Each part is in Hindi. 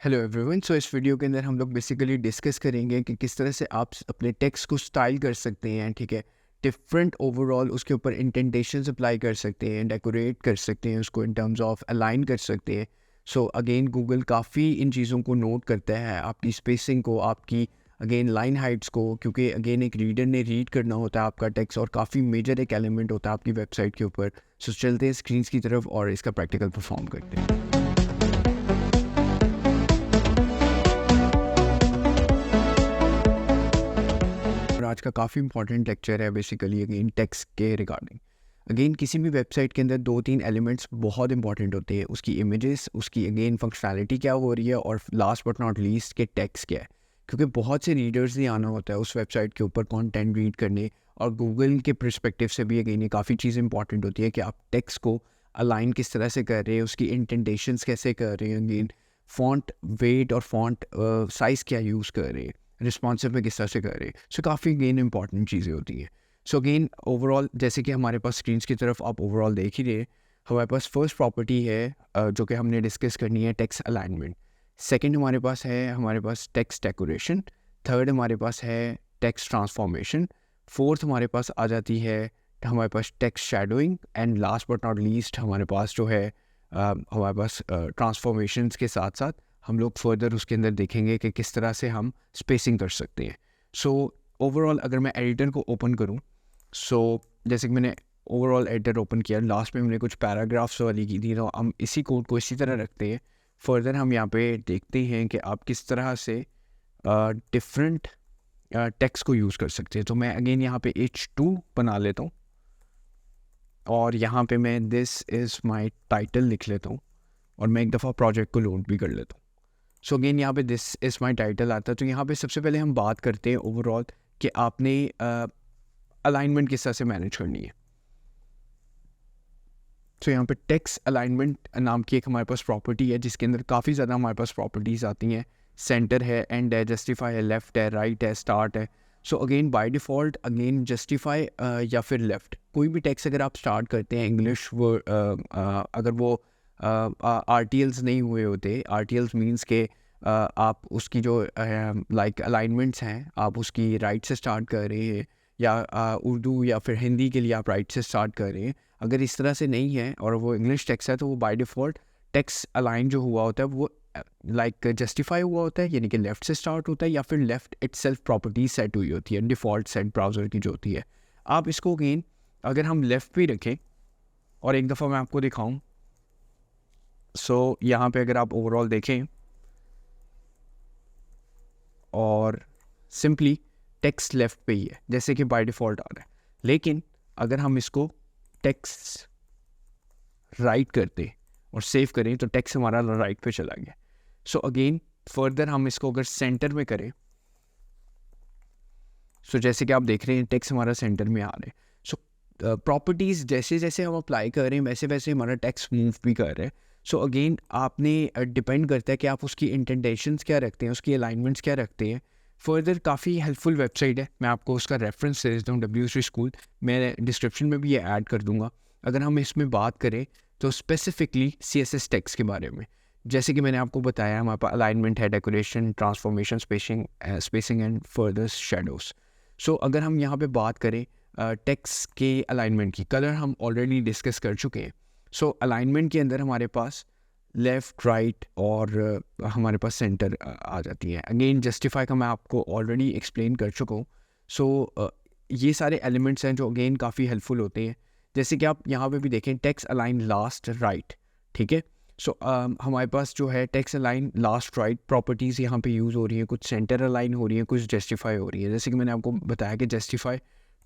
Hello everyone. सो इस वीडियो के अंदर हम लोग बेसिकली डिस्कस करेंगे कि किस तरह से आप अपने टेक्स्ट को स्टाइल कर सकते हैं। ठीक है, डिफरेंट ओवरऑल उसके ऊपर इंटेंटेशंस अप्लाई कर सकते हैं, डेकोरेट कर सकते हैं, उसको इन टर्म्स ऑफ अलाइन कर सकते हैं। सो अगेन गूगल काफ़ी इन चीज़ों को नोट करता है, आपकी स्पेसिंग को, आपकी अगेन लाइन हाइट्स को, क्योंकि अगेन एक रीडर ने रीड करना होता है आपका टेक्स्ट और काफ़ी मेजर एक एलिमेंट होता है आपकी वेबसाइट के ऊपर। सो चलते हैं स्क्रीन की तरफ और इसका प्रैक्टिकल परफॉर्म करते हैं। और आज का काफ़ी इंपॉर्टेंट लेक्चर है बेसिकली अगेन टेक्स्ट के रिगार्डिंग। अगेन किसी भी वेबसाइट के अंदर 2-3 एलिमेंट्स बहुत इंपॉर्टेंट होते हैं, उसकी इमेजेस, उसकी अगेन फंक्शनैलिटी क्या हो रही है, और लास्ट बट नॉट लीस्ट के टेक्स्ट क्या है। क्योंकि बहुत से रीडर्स नहीं आना होता है उस वेबसाइट के ऊपर कंटेंट रीड करने, और गूगल के पर्सपेक्टिव से भी अगेन ये काफ़ी चीज़ इंपॉर्टेंट होती है कि आप टेक्स्ट को अलाइन किस तरह से कर रहे हैं, उसकी इंटेंटेशंस कैसे कर रहे हैं, अगेन फॉन्ट वेट और फॉन्ट साइज़ क्या यूज़ कर रहे हैं, रिस्पॉन्सिव में किस तरह से कर रहे हैं। सो काफ़ी अगेन इंपॉर्टेंट चीज़ें होती हैं। सो अगेन ओवरऑल जैसे कि हमारे पास स्क्रीन की तरफ आप ओवरऑल देख ही रहे, हमारे पास फर्स्ट प्रॉपर्टी है जो कि हमने डिस्कस करनी है, टेक्स्ट अलाइनमेंट। सेकंड हमारे पास है टेक्स्ट डेकोरेशन। थर्ड हमारे पास है टेक्स्ट ट्रांसफॉर्मेशन। फोर्थ हमारे पास आ जाती है हमारे पास text shadowing. And last but not least हमारे पास जो है हमारे पास ट्रांसफॉर्मेशंस के साथ साथ हम लोग फर्दर उसके अंदर देखेंगे कि किस तरह से हम स्पेसिंग कर सकते हैं। सो ओवरऑल अगर मैं एडिटर को ओपन करूं, सो जैसे कि मैंने ओवरऑल एडिटर ओपन किया, लास्ट में हमने कुछ पैराग्राफ्स वाली की थी, तो हम इसी कोड को इसी तरह रखते हैं। फर्दर हम यहाँ पे देखते हैं कि आप किस तरह से डिफरेंट टेक्स्ट को यूज़ कर सकते हैं। तो मैं अगेन यहाँ पे H2 बना लेता हूँ और यहाँ पे मैं दिस इज़ माई टाइटल लिख लेता हूँ और मैं एक दफ़ा प्रोजेक्ट को लोड भी कर लेता हूँ। सो अगेन यहाँ पे दिस इज़ माई टाइटल आता है। तो यहाँ पे सबसे पहले हम बात करते हैं ओवरऑल कि आपने अलाइनमेंट किस तरह से मैनेज करनी है। तो यहाँ पे टेक्स्ट अलाइनमेंट नाम की एक हमारे पास प्रॉपर्टी है जिसके अंदर काफ़ी ज़्यादा हमारे पास प्रॉपर्टीज़ आती हैं। सेंटर है, एंड है, जस्टिफाई है, लेफ़्ट है, राइट है, स्टार्ट है। So again bye default again justify या फिर लेफ़्ट, कोई भी टेक्स्ट अगर आप स्टार्ट करते हैं इंग्लिश अगर वो RTLs नहीं हुए होते, RTLs मीन्स के आप उसकी जो लाइक अलाइनमेंट्स हैं आप उसकी राइट से स्टार्ट कर रहे हैं, या उर्दू या फिर हिंदी के लिए आप राइट से स्टार्ट कर रहे हैं। अगर इस तरह से नहीं है और वो इंग्लिश टेक्स्ट है तो वो बाय डिफ़ॉल्ट टेक्स्ट अलाइन जो हुआ होता है वो लाइक जस्टिफाई हुआ होता है, यानी कि लेफ़्ट से स्टार्ट होता है, या फिर लेफ़्ट इटसेल्फ प्रॉपर्टी सेट हुई होती है, डिफ़ॉल्ट सेट ब्राउज़र की जो होती है। आप इसको अगेन अगर हम लेफ़्ट पे रखें और एक दफ़ा मैं आपको दिखाऊं, सो यहाँ पे अगर आप ओवरऑल देखें और सिंपली टेक्स्ट लेफ़्ट पे ही है जैसे कि बाय डिफ़ॉल्ट आ रहा है। लेकिन अगर हम इसको टेक्स्ट राइट करते और सेव करें तो टेक्स्ट हमारा राइट पे चला गया। सो अगेन फर्दर हम इसको अगर सेंटर में करें, सो जैसे कि आप देख रहे हैं टेक्स्ट हमारा सेंटर में आ रहा है। सो प्रॉपर्टीज़ जैसे जैसे हम अप्लाई कर रहे हैं वैसे वैसे हमारा टेक्स्ट मूव भी कर रहा है। सो अगेन आपने डिपेंड करता है कि आप उसकी इंटेंटेशंस क्या रखते हैं, उसकी अलाइनमेंट्स क्या रखते हैं। फर्दर काफ़ी हेल्पफुल वेबसाइट है, मैं आपको उसका रेफरेंस दे देता हूँ, W3 स्कूल, मैं डिस्क्रिप्शन में भी ये ऐड कर दूँगा। अगर हम इसमें बात करें तो स्पेसिफिकली CSS टेक्स्ट के बारे में, जैसे कि मैंने आपको बताया हमारे पास अलाइनमेंट है, decoration, transformation, spacing and further shadows. So अगर हम यहाँ पे बात करें टेक्स्ट के अलाइनमेंट की, कलर हम ऑलरेडी डिस्कस कर चुके हैं। सो अलाइनमेंट के अंदर हमारे पास लेफ़्ट, राइट और हमारे पास सेंटर आ जाती है। अगेन जस्टिफाई का मैं आपको ऑलरेडी एक्सप्लेन कर चुका हूँ। सो ये सारे एलिमेंट्स हैं जो अगेन काफ़ी हेल्पफुल होते हैं। जैसे कि आप यहाँ पे भी देखें टेक्स्ट अलाइन लास्ट राइट, ठीक है। सो हमारे पास जो है text align last right properties यहाँ पे यूज़ हो रही हैं, कुछ सेंटर अलाइन हो रही है, कुछ जस्टिफाई हो रही है। जैसे कि मैंने आपको बताया कि जस्टिफाई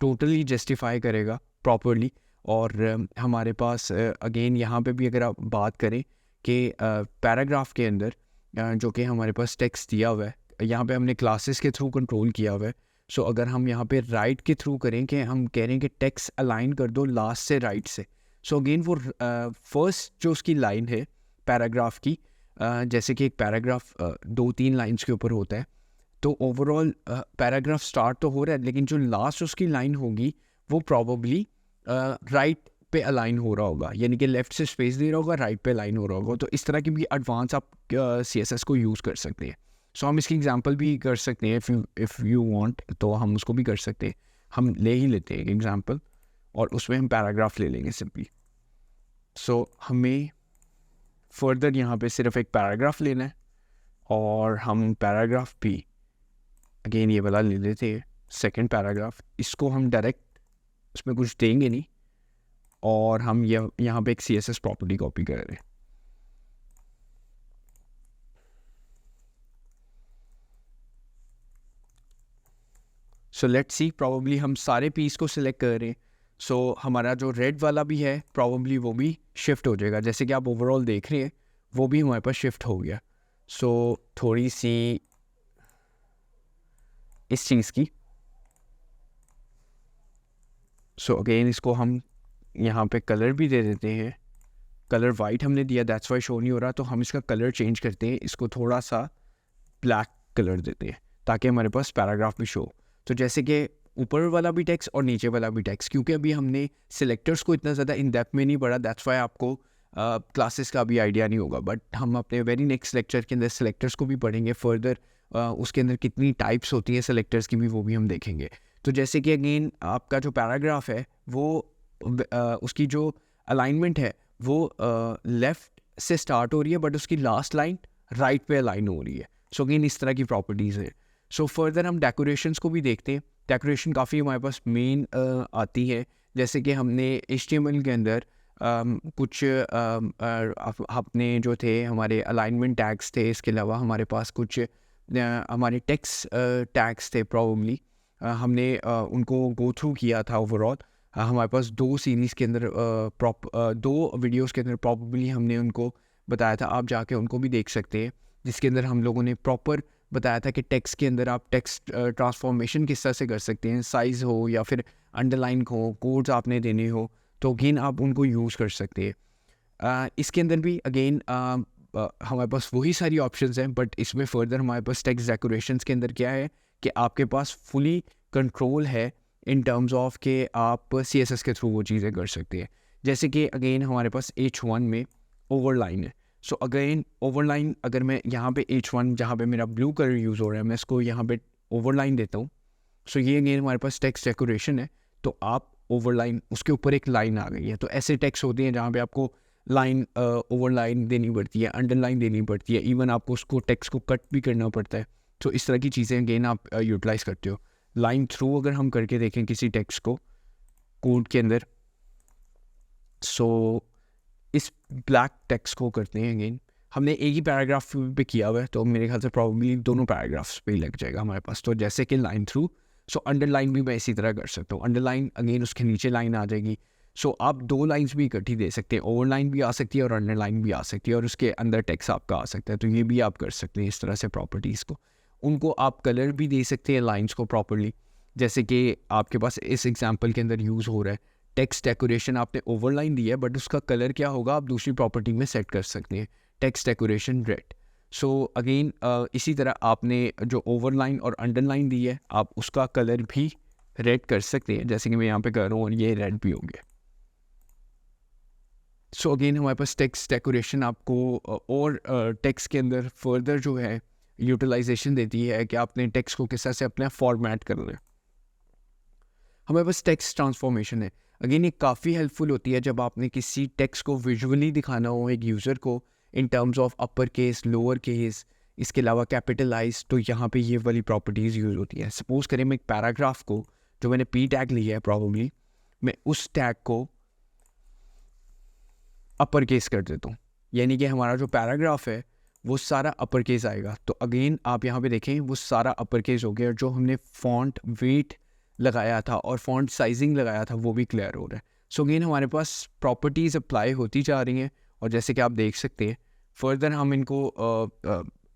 टोटली जस्टिफाई करेगा प्रॉपरली। और हमारे पास अगेन यहाँ पे भी अगर आप बात करें कि पैराग्राफ के अंदर जो कि हमारे पास टेक्स्ट दिया हुआ है, यहाँ पे हमने क्लासेस के थ्रू कंट्रोल किया हुआ है। सो अगर हम यहाँ पे राइट के थ्रू करें कि हम कह रहे हैं कि टेक्स्ट अलाइन कर दो लास्ट से राइट से, सो अगेन वो फर्स्ट जो उसकी लाइन है पैराग्राफ की, जैसे कि एक पैराग्राफ 2-3 लाइन्स के ऊपर होता है, तो ओवरऑल पैराग्राफ स्टार्ट तो हो रहा है लेकिन जो लास्ट उसकी लाइन होगी वो प्रॉबली राइट पे अलाइन हो रहा होगा, यानी कि लेफ्ट से स्पेस दे रहा होगा, राइट पे अलाइन हो रहा होगा। तो इस तरह की भी एडवांस आप CSS को यूज़ कर सकते हैं। सो हम इसकी एग्जांपल भी कर सकते हैं, इफ़ यू वांट तो हम उसको भी कर सकते हैं। हम ले ही लेते हैं एक एग्जांपल और उसमें हम पैराग्राफ ले लेंगे सिंपली। सो हमें फर्दर यहाँ पे सिर्फ एक पैराग्राफ लेना है और हम पैराग्राफ भी अगेन ये वाला ले लेते हैं, सेकंड पैराग्राफ। इसको हम डायरेक्ट उसमें कुछ देंगे नहीं और हम यहाँ पे एक CSS प्रॉपर्टी कॉपी कर रहे हैं। सो लेट्स सी, प्रॉब्ली हम सारे पीस को सिलेक्ट कर रहे हैं। सो हमारा जो रेड वाला भी है प्रॉब्ली वो भी शिफ्ट हो जाएगा, जैसे कि आप ओवरऑल देख रहे हैं वो भी हमारे पास शिफ्ट हो गया। सो थोड़ी सी इस चीज़ की, सो अगेन इसको हम यहाँ पे कलर भी दे देते हैं। कलर वाइट हमने दिया, दैट्स वाई शो नहीं हो रहा, तो हम इसका कलर चेंज करते हैं, इसको थोड़ा सा ब्लैक कलर देते हैं ताकि हमारे पास पैराग्राफ भी शो। तो जैसे कि ऊपर वाला भी टेक्स्ट और नीचे वाला भी टेक्स्ट, क्योंकि अभी हमने सिलेक्टर्स को इतना ज़्यादा इन डेप्थ में नहीं पढ़ा, दैट्स वाई आपको क्लासेस का भी आइडिया नहीं होगा। बट हम अपने वेरी नेक्स्ट लेक्चर के अंदर सिलेक्टर्स को भी पढ़ेंगे फर्दर, उसके अंदर कितनी टाइप्स होती हैं सिलेक्टर्स की भी, वो भी हम देखेंगे। तो जैसे कि अगेन आपका जो पैराग्राफ है वो उसकी जो अलाइनमेंट है वो लेफ़्ट से स्टार्ट हो रही है, बट उसकी लास्ट लाइन राइट पे अलाइन हो रही है। सो अगेन इस तरह की प्रॉपर्टीज़ है। सो फर्दर हम डेकोरेशंस को भी देखते हैं। डेकोरेशन काफ़ी हमारे पास मेन आती है, जैसे कि हमने HTML के अंदर कुछ अपने जो थे हमारे अलाइनमेंट टैग्स थे, इसके अलावा हमारे पास कुछ हमारे टेक्स्ट टैग्स थे प्रॉब्ली, हमने उनको गो थ्रू किया था ओवरऑल। हमारे पास 2 सीरीज़ के अंदर 2 वीडियोज़ के अंदर प्रॉब्ली हमने उनको बताया था, आप जाके उनको भी देख सकते हैं, जिसके अंदर हम लोगों ने प्रॉपर बताया था कि टेक्स्ट के अंदर आप टेक्स्ट ट्रांसफॉर्मेशन किस तरह से कर सकते हैं, साइज़ हो या फिर अंडरलाइन हो, कोड्स आपने देने हो, तो अगेन आप उनको यूज़ कर सकते हैं। इसके अंदर भी अगेन हमारे पास वही सारी ऑप्शंस हैं, बट इसमें फर्दर हमारे पास टेक्स्ट डेकोरेशंस के अंदर क्या है कि आपके पास फुली कंट्रोल है इन टर्म्स ऑफ कि आप CSS के थ्रू वो चीज़ें कर सकते हैं। जैसे कि अगेन हमारे पास H1 में ओवरलाइन है। सो अगेन ओवरलाइन, अगर मैं यहाँ पे H1 जहाँ पे मेरा ब्लू कलर यूज़ हो रहा है, मैं इसको यहाँ पे ओवरलाइन देता हूँ। सो ये अगेन हमारे पास टेक्स्ट डेकोरेशन है, तो आप ओवरलाइन, उसके ऊपर एक लाइन आ गई है। तो ऐसे टेक्स्ट होते हैं जहाँ पे आपको लाइन ओवरलाइन देनी पड़ती है, अंडरलाइन देनी पड़ती है, इवन आपको उसको टेक्स्ट को कट भी करना पड़ता है। तो इस तरह की चीज़ें अगेन आप यूटिलाइज़ करते हो। लाइन थ्रू अगर हम करके देखें किसी टेक्स्ट को कोड के अंदर, सो इस ब्लैक टेक्स्ट को करते हैं अगेन, हमने एक ही पैराग्राफ पे किया हुआ है, तो मेरे ख्याल से प्रॉब्ली दोनों पैराग्राफ्स पे ही लग जाएगा हमारे पास। तो जैसे कि लाइन थ्रू, सो अंडरलाइन भी मैं इसी तरह कर सकता हूँ। अंडरलाइन अगेन उसके नीचे लाइन आ जाएगी। सो आप 2 लाइन्स भी इकट्ठी दे सकते हैं, ओवरलाइन भी आ सकती है और अंडरलाइन भी आ सकती है, और उसके अंदर टेक्स्ट आपका आ सकता है। तो ये भी आप कर सकते हैं इस तरह से प्रॉपर्टीज़ को। उनको आप कलर भी दे सकते हैं लाइन्स को प्रॉपर्ली, जैसे कि आपके पास इस एग्जांपल के अंदर यूज़ हो रहा है टेक्स्ट डेकोरेशन, आपने ओवरलाइन दिया है, बट उसका कलर क्या होगा आप दूसरी प्रॉपर्टी में सेट कर सकते हैं, text decoration red. So again इसी तरह आपने जो ओवरलाइन और अंडरलाइन दी है, आप उसका कलर भी रेड कर सकते हैं, जैसे कि मैं यहाँ पे कर रहा हूँ और ये रेड भी हो गया। सो अगेन हमारे पास टेक्स्ट डेकोरेशन आपको और टेक्स्ट के अंदर फर्दर जो है यूटिलाइजेशन देती है कि आपने टेक्स्ट को किस तरह से अपना फॉर्मेट करना है। हमारे पास टेक्स्ट ट्रांसफॉर्मेशन है, अगेन ये काफ़ी हेल्पफुल होती है जब आपने किसी टेक्स्ट को विजुअली दिखाना हो एक यूज़र को in terms of upper case, lower case, इसके अलावा कैपिटलाइज, तो यहाँ पे ये वाली प्रॉपर्टीज़ यूज़ होती है। सपोज़ करें मैं एक पैराग्राफ को, जो मैंने P टैग लिया है प्रॉब्ली, मैं उस टैग को अपर केस कर देता हूँ, यानी कि हमारा जो पैराग्राफ है वो सारा अपर केस आएगा। तो अगेन आप यहाँ पे देखें वो सारा अपर केस हो गया, और जो हमने फॉन्ट वेट लगाया था और फॉन्ट साइजिंग लगाया था वो भी क्लियर हो रहा है। सो अगेन हमारे पास प्रॉपर्टीज़ अप्लाई होती जा रही हैं, और जैसे कि आप देख सकते हैं फर्दर हम इनको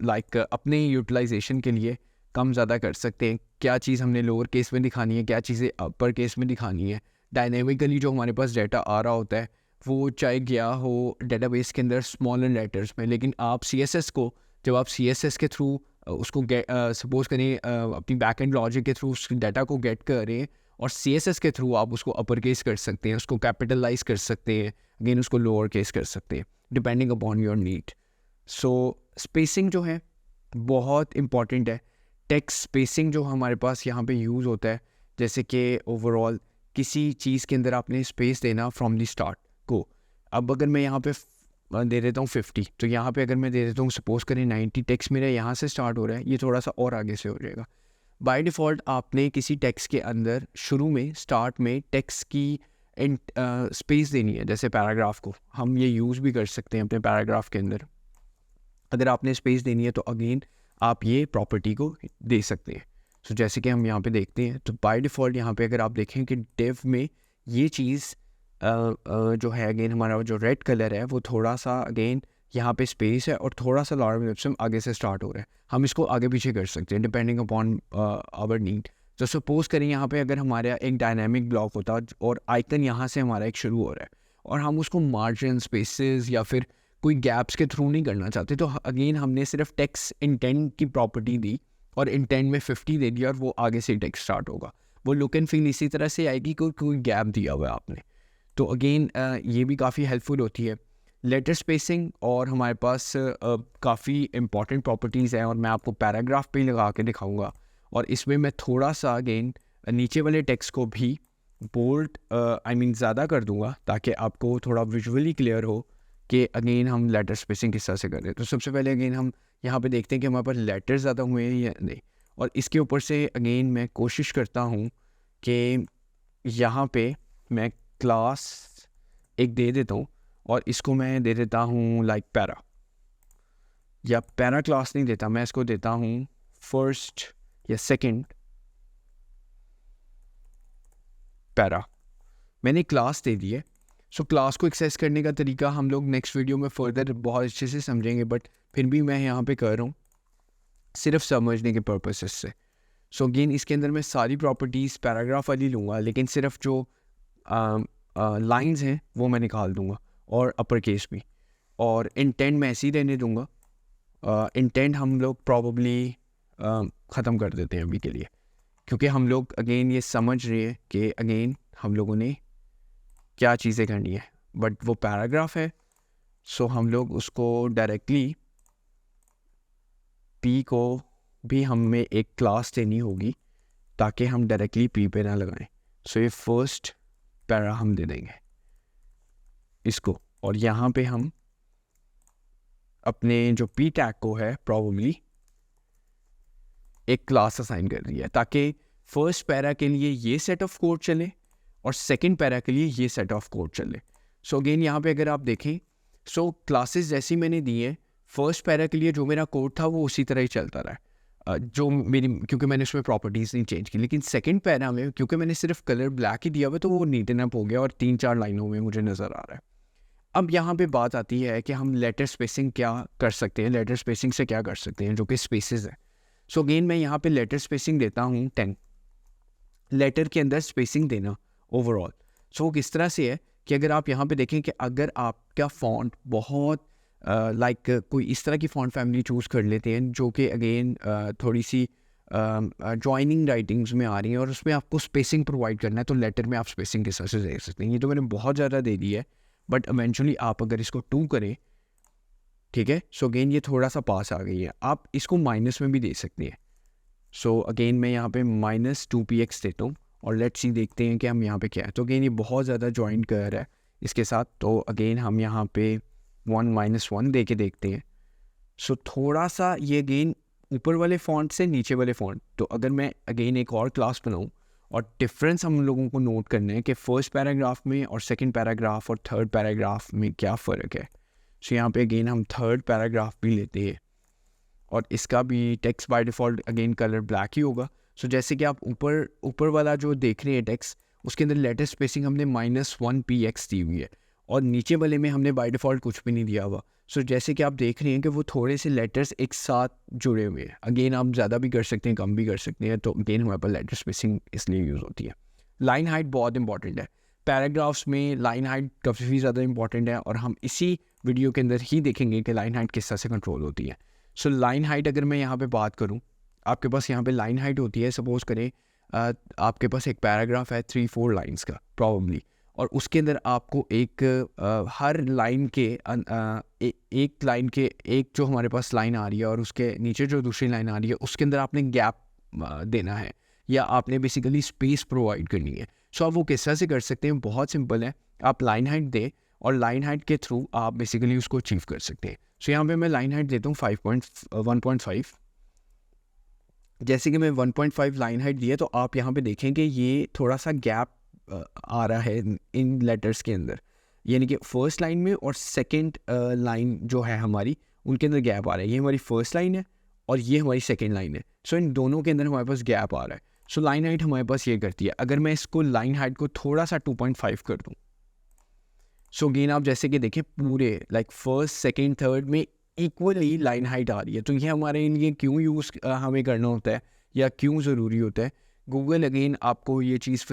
लाइक अपने यूटिलाइजेशन के लिए कम ज़्यादा कर सकते हैं। क्या चीज़ हमने लोअर केस में दिखानी है, क्या चीज़ें अपर केस में दिखानी है। डायनेमिकली जो हमारे पास डाटा आ रहा होता है वो चाहे गया हो डेटाबेस के अंदर स्मॉलर लेटर्स में, लेकिन आप CSS को, जब आप CSS के थ्रू उसको सपोज करें अपनी बैक एंड लॉजिक के थ्रू उस डाटा को गेट कर रहे हैं और CSS के थ्रू आप उसको अपर केस कर सकते हैं, उसको कैपिटलाइज कर सकते हैं, अगेन उसको लोअर केस कर सकते हैं depending upon your need. So spacing जो है बहुत इंपॉर्टेंट है। टेक्स्ट स्पेसिंग जो हमारे पास यहाँ पे यूज़ होता है, जैसे कि ओवरऑल किसी चीज़ के अंदर आपने स्पेस देना फ्रॉम द स्टार्ट को। अब अगर मैं यहाँ पे दे देता हूँ 50, तो यहाँ पे अगर मैं दे देता हूँ सपोज करें 90, टेक्स्ट मेरा यहाँ से स्टार्ट हो रहा है, ये थोड़ा सा और आगे से हो जाएगा। बाय डिफ़ॉल्ट आपने किसी टेक्स्ट के अंदर शुरू में स्टार्ट में टेक्स्ट की स्पेस देनी है। जैसे पैराग्राफ को हम ये यूज़ भी कर सकते हैं अपने पैराग्राफ के अंदर, अगर आपने स्पेस देनी है तो अगेन आप ये प्रॉपर्टी को दे सकते हैं। सो जैसे कि हम यहाँ पे देखते हैं, तो बाय डिफ़ॉल्ट यहाँ पे अगर आप देखें कि डिव में ये चीज़ जो है अगेन हमारा जो रेड कलर है वो थोड़ा सा अगेन यहाँ पे स्पेस है और थोड़ा सा लॉगरिथम आगे से स्टार्ट हो रहा है। हम इसको आगे पीछे कर सकते हैं डिपेंडिंग अपॉन आवर नीड। तो सपोज करें यहाँ पे अगर हमारा एक डायनामिक ब्लॉक होता और आइकन यहाँ से हमारा एक शुरू हो रहा है और हम उसको मार्जिन स्पेसेस या फिर कोई गैप्स के थ्रू नहीं करना चाहते, तो अगेन हमने सिर्फ टेक्स्ट इंटेंट की प्रॉपर्टी दी और इंटेंट में 50 दे दिया और वो आगे से टेक्स्ट स्टार्ट होगा। वो लुक एंड फील इसी तरह से आएगी कोई गैप दिया हुआ है आपने। तो अगेन ये भी काफ़ी हेल्पफुल होती है। लेटर स्पेसिंग और हमारे पास काफ़ी इंपॉर्टेंट प्रॉपर्टीज़ हैं और मैं आपको पैराग्राफ पे लगा के दिखाऊंगा। और इसमें मैं थोड़ा सा अगेन नीचे वाले टेक्स्ट को भी बोल्ड ज़्यादा कर दूंगा ताकि आपको थोड़ा विजुअली क्लियर हो कि अगेन हम लेटर स्पेसिंग किस तरह से कर रहे हैं। तो सबसे पहले अगेन हम यहाँ पे देखते हैं कि हमारे पास लेटर ज़्यादा हुए हैं या नहीं, और इसके ऊपर से अगेन मैं कोशिश करता हूँ कि यहाँ पे मैं क्लास एक दे देता हूँ और इसको मैं दे देता हूँ लाइक पैरा, या पैरा क्लास नहीं देता, मैं इसको देता हूँ फर्स्ट या सेकंड पैरा। मैंने क्लास दे दी है। सो क्लास को एक्सेस करने का तरीका हम लोग नेक्स्ट वीडियो में फर्दर बहुत अच्छे से समझेंगे, बट फिर भी मैं यहाँ पे कर रहा हूँ सिर्फ समझने के पर्पसेस से। सो अगेन इसके अंदर मैं सारी प्रॉपर्टीज़ पैराग्राफ वाली लूँगा, लेकिन सिर्फ जो लाइंस हैं वो मैं निकाल दूँगा और अपर केस भी, और इंटेंट मैं ऐसे ही रहने दूँगा। इंटेंट हम लोग प्रॉबली ख़त्म कर देते हैं अभी के लिए, क्योंकि हम लोग अगेन ये समझ रहे हैं कि अगेन हम लोगों ने क्या चीज़ें करनी है, बट वो पैराग्राफ है। सो हम लोग उसको डायरेक्टली पी को भी हमें एक क्लास देनी होगी ताकि हम डायरेक्टली पी पे ना लगाएं। सो ये फर्स्ट पैरा हम दे देंगे इसको, और यहाँ पे हम अपने जो पी टैग को है प्रॉबली एक क्लास असाइन कर रही है ताकि फर्स्ट पैरा के लिए ये सेट ऑफ कोड चले और सेकंड पैरा के लिए ये सेट ऑफ कोड चले। सो अगेन यहाँ पे अगर आप देखें, सो क्लासेस जैसी मैंने दी है, फर्स्ट पैरा के लिए जो मेरा कोड था वो उसी तरह ही चलता रहा जो मेरी, क्योंकि मैंने उसमें प्रॉपर्टीज़ नहीं चेंज की। लेकिन सेकंड पैरा में क्योंकि मैंने सिर्फ कलर ब्लैक ही दिया हुआ तो वो नीटन अप हो गया और 3-4 लाइनों में मुझे नज़र आ रहा है। अब यहाँ पे बात आती है कि हम लेटर स्पेसिंग क्या कर सकते हैं, लेटर स्पेसिंग से क्या कर सकते हैं जो कि स्पेसेस है। सो अगेन मैं यहाँ पे लेटर स्पेसिंग देता हूँ 10। लेटर के अंदर स्पेसिंग देना ओवरऑल सो किस तरह से है कि अगर आप यहाँ पे देखें कि अगर आपका फ़ॉन्ट बहुत लाइक कोई इस तरह की फ़ॉन्ट फैमिली चूज़ कर लेते हैं जो कि अगेन थोड़ी सी जॉइनिंग राइटिंग्स में आ रही हैं और उसमें आपको स्पेसिंग प्रोवाइड करना है, तो लेटर में आप स्पेसिंग किस तरह से दे सकते हैं। ये तो मैंने बहुत ज़्यादा दे दी है, बट इवेंचुअली आप अगर इसको 2 करें, ठीक है, सो अगेन ये थोड़ा सा पास आ गई है, आप इसको माइनस में भी दे सकते हैं। सो अगेन मैं यहाँ पे -2px देता हूँ और लेट्स सी देखते हैं कि हम यहाँ पे क्या है। तो अगेन ये बहुत ज़्यादा जॉइन कर रहा है इसके साथ, तो अगेन हम यहाँ पे 1 - 1 दे के देखते हैं। सो थोड़ा सा ये अगेन ऊपर वाले फॉन्ट से नीचे वाले फॉन्ट, तो अगर मैं अगेन एक और क्लास बनाऊँ और डिफरेंस हम लोगों को नोट करना है कि फर्स्ट पैराग्राफ में और सेकंड पैराग्राफ और थर्ड पैराग्राफ में क्या फ़र्क है। सो यहाँ पे अगेन हम थर्ड पैराग्राफ भी लेते हैं और इसका भी text by default again colour black ही होगा। सो जैसे कि आप ऊपर वाला जो देख रहे हैं टेक्स्ट, उसके अंदर लेटर स्पेसिंग हमने -1px दी हुई है और नीचे वाले में हमने बाय डिफ़ॉल्ट कुछ भी नहीं दिया हुआ। सो जैसे कि आप देख रहे हैं कि वो थोड़े से लेटर्स एक साथ जुड़े हुए हैं। अगेन आप ज़्यादा भी कर सकते हैं, कम भी कर सकते हैं, तो अगेन हमारे पास लेटर स्पेसिंग इसलिए यूज़ होती है। लाइन हाइट बहुत इंपॉर्टेंट है, पैराग्राफ्स में लाइन हाइट काफ़ी ज़्यादा इंपॉर्टेंट है और हम इसी वीडियो के अंदर ही देखेंगे कि लाइन हाइट किस तरह से कंट्रोल होती है। सो लाइन हाइट अगर मैं यहाँ पे बात करूँ, आपके पास यहाँ पे लाइन हाइट होती है, सपोज करें आपके पास एक पैराग्राफ है 3-4 लाइंस का प्रॉब्ली, और उसके अंदर आपको हर लाइन के एक लाइन के एक जो हमारे पास लाइन आ रही है और उसके नीचे जो दूसरी लाइन आ रही है उसके अंदर आपने गैप देना है या आपने बेसिकली स्पेस प्रोवाइड करनी है। सो आप वो किस तरह से कर सकते हैं, बहुत सिंपल है, आप लाइन हाइट दें और लाइन हाइट के थ्रू आप बेसिकली उसको अचीव कर सकते हैं। सो यहाँ पे मैं लाइन हाइट देता हूँ 1.5। जैसे कि मैं 1.5 लाइन हाइट दिया तो आप यहाँ पे देखेंगे ये थोड़ा सा गैप आ रहा है इन लेटर्स के अंदर, यानी कि फर्स्ट लाइन में और सेकंड लाइन जो है हमारी उनके अंदर गैप आ रहा है। ये हमारी फर्स्ट लाइन है और ये हमारी सेकंड लाइन है। सो इन दोनों के अंदर हमारे पास गैप आ रहा है। सो लाइन हाइट हमारे पास ये करती है। अगर मैं इसको लाइन हाइट को थोड़ा सा 2.5 कर दूँ, सो अगेन आप जैसे कि देखें पूरे लाइक फर्स्ट सेकंड थर्ड में इक्वली लाइन हाइट आ रही है। तो ये हमारे लिए क्यों यूज़ हमें करना होता है या क्यों ज़रूरी होता है। गूगल अगेन आपको ये चीज़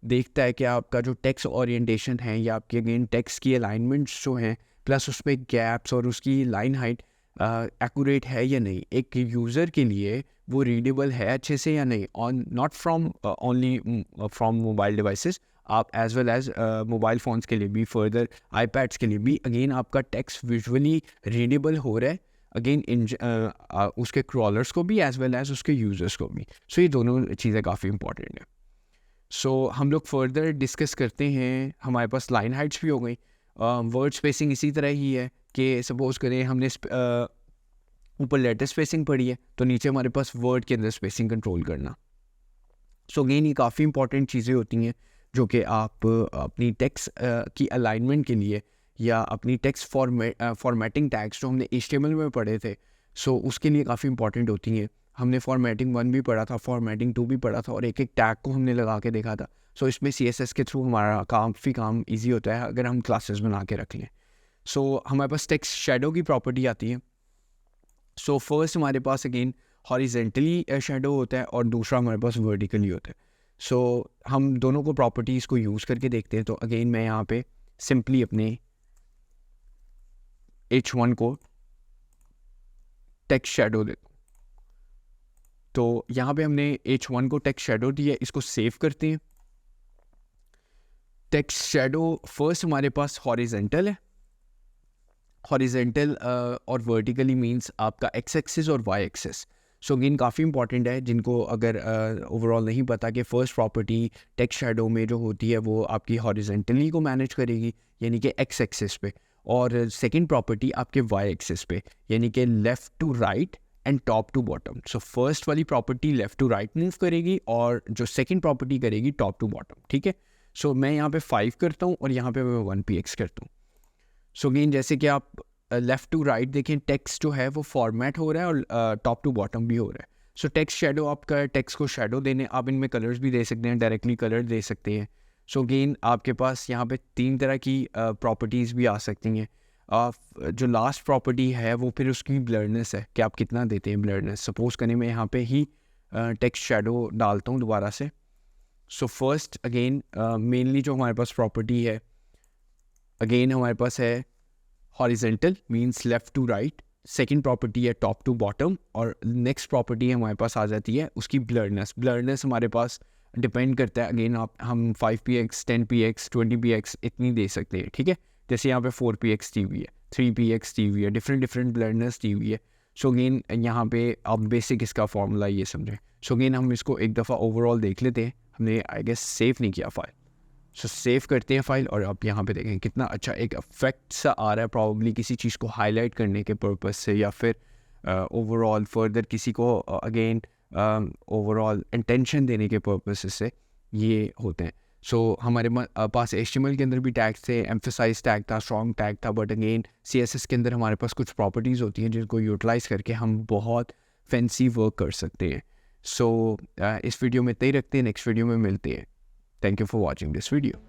देखता है कि आपका जो टेक्स्ट ओरिएंटेशन है या आपके अगेन टेक्स्ट की अलाइनमेंट्स जो हैं प्लस उसमें गैप्स और उसकी लाइन हाइट एक्यूरेट है या नहीं, एक यूज़र के लिए वो रीडेबल है अच्छे से या नहीं, on not from only from mobile devices, आप as well as mobile phones के लिए भी, फर्दर आईपैड्स के लिए भी अगेन आपका टेक्स्ट विजुअली रीडेबल हो रहा है अगेन उसके क्रॉलर्स को भी एज वेल एज उसके यूज़र्स को भी। सो ये दोनों चीज़ें काफ़ी इंपॉर्टेंट है। सो हम लोग फर्दर डिस्कस करते हैं। हमारे पास लाइन हाइट्स भी हो गई। वर्ड स्पेसिंग इसी तरह ही है कि सपोज़ करें हमने ऊपर लेटर स्पेसिंग पढ़ी है तो नीचे हमारे पास वर्ड के अंदर स्पेसिंग कंट्रोल करना। सो अगेन ये काफ़ी इंपॉर्टेंट चीज़ें होती हैं जो कि आप अपनी टेक्स्ट की अलाइनमेंट के लिए या अपनी टेक्स्ट फॉर्मेटिंग टैग्स जो हमने HTML में पढ़े थे, सो उसके लिए काफ़ी इंपॉर्टेंट होती हैं। हमने फॉर्मेटिंग 1 भी पढ़ा था, फॉर्मेटिंग 2 भी पढ़ा था और एक एक टैग को हमने लगा के देखा था। सो इसमें CSS के थ्रू हमारा काफ़ी काम ईजी होता है अगर हम क्लासेस बना के रख लें। सो हमारे पास टेक्स्ट शेडो की प्रॉपर्टी आती है। सो फर्स्ट हमारे पास अगेन हॉरिजेंटली शेडो होता है और दूसरा हमारे पास वर्टिकली होता है। सो हम दोनों को प्रॉपर्टीज़ को यूज़ करके देखते हैं। तो अगेन मैं यहाँ पे सिंपली अपने H1 को टेक्स्ट शेडो देता हूँ। तो यहाँ पे हमने H1 को टेक्स्ट शेडो दिया, इसको सेव करते हैं। टेक्स्ट शेडो फर्स्ट हमारे पास हॉरिजेंटल है। हॉरिजेंटल और वर्टिकली मींस आपका एक्स एक्सिस और वाई एक्सिस। सो अगेन काफ़ी इंपॉर्टेंट है जिनको अगर ओवरऑल नहीं पता कि फ़र्स्ट प्रॉपर्टी टेक्स्ट शेडो में जो होती है वो आपकी हॉरिजेंटली को मैनेज करेगी यानी कि एक्स एक्सिस पे, और सेकंड प्रॉपर्टी आपके वाई एक्सिस पे यानी कि left to right and top to bottom. So first वाली property left to right move करेगी और जो सेकंड प्रॉपर्टी करेगी टॉप टू बॉटम। ठीक है। सो मैं यहाँ पे 5 करता हूँ और यहाँ पे मैं 1px करता हूँ। सो अगेन जैसे कि आप लेफ़्ट टू राइट देखें टेक्स्ट जो है वो फॉर्मेट हो रहा है और टॉप टू बॉटम भी हो रहा है। सो टेक्स्ट शेडो आपका टेक्स्ट को शेडो देने, आप इनमें कलर्स भी दे सकते हैं, डायरेक्टली कलर दे सकते हैं। सो अगेन आपके पास यहाँ पे 3 तरह की प्रॉपर्टीज़ भी आ सकती हैं। जो लास्ट प्रॉपर्टी है वो फिर उसकी ब्लरनेस है कि आप कितना देते हैं ब्लरनेस। सपोज़ करें मैं यहाँ पे ही टेक्स्ट शेडो डालता हूँ दोबारा से। सो फर्स्ट अगेन मेनली जो हमारे पास प्रॉपर्टी है अगेन हमारे पास है horizontal means left to right, second property है टॉप टू बॉटम, और नेक्स्ट प्रॉपर्टी हमारे पास आ जाती है उसकी ब्लरनेस। ब्लरनेस हमारे पास डिपेंड करता है अगेन हम 5px 10px 20px इतनी दे सकते हैं। ठीक है। जैसे यहाँ पे 4px दी हुई है, 3px दी हुई है, डिफरेंट ब्लरनेस दी हुई है। सो अगेन यहाँ पे आप बेसिक इसका फॉर्मूला ये समझें। सो अगेन हम इसको एक दफ़ा ओवरऑल देख लेते हैं। हमने आई गेस सेव नहीं किया फाइल। सो सेव करते हैं फाइल और आप यहाँ पे देखें कितना अच्छा एक इफेक्ट सा आ रहा है, प्रॉब्ली किसी चीज़ को हाईलाइट करने के पर्पस से या फिर ओवरऑल फर्दर किसी को अगेन ओवरऑल इंटेंशन देने के पर्पस से ये होते हैं। सो हमारे पास HTML के अंदर भी टैग थे, एम्फेसाइज टैग था, स्ट्रॉन्ग टैग था, बट अगेन CSS के अंदर हमारे पास कुछ प्रॉपर्टीज़ होती हैं जिनको यूटिलाइज़ करके हम बहुत फैंसी वर्क कर सकते हैं। सो इस वीडियो में इतना ही रखते हैं, नेक्स्ट वीडियो में मिलते हैं। Thank you for watching this video.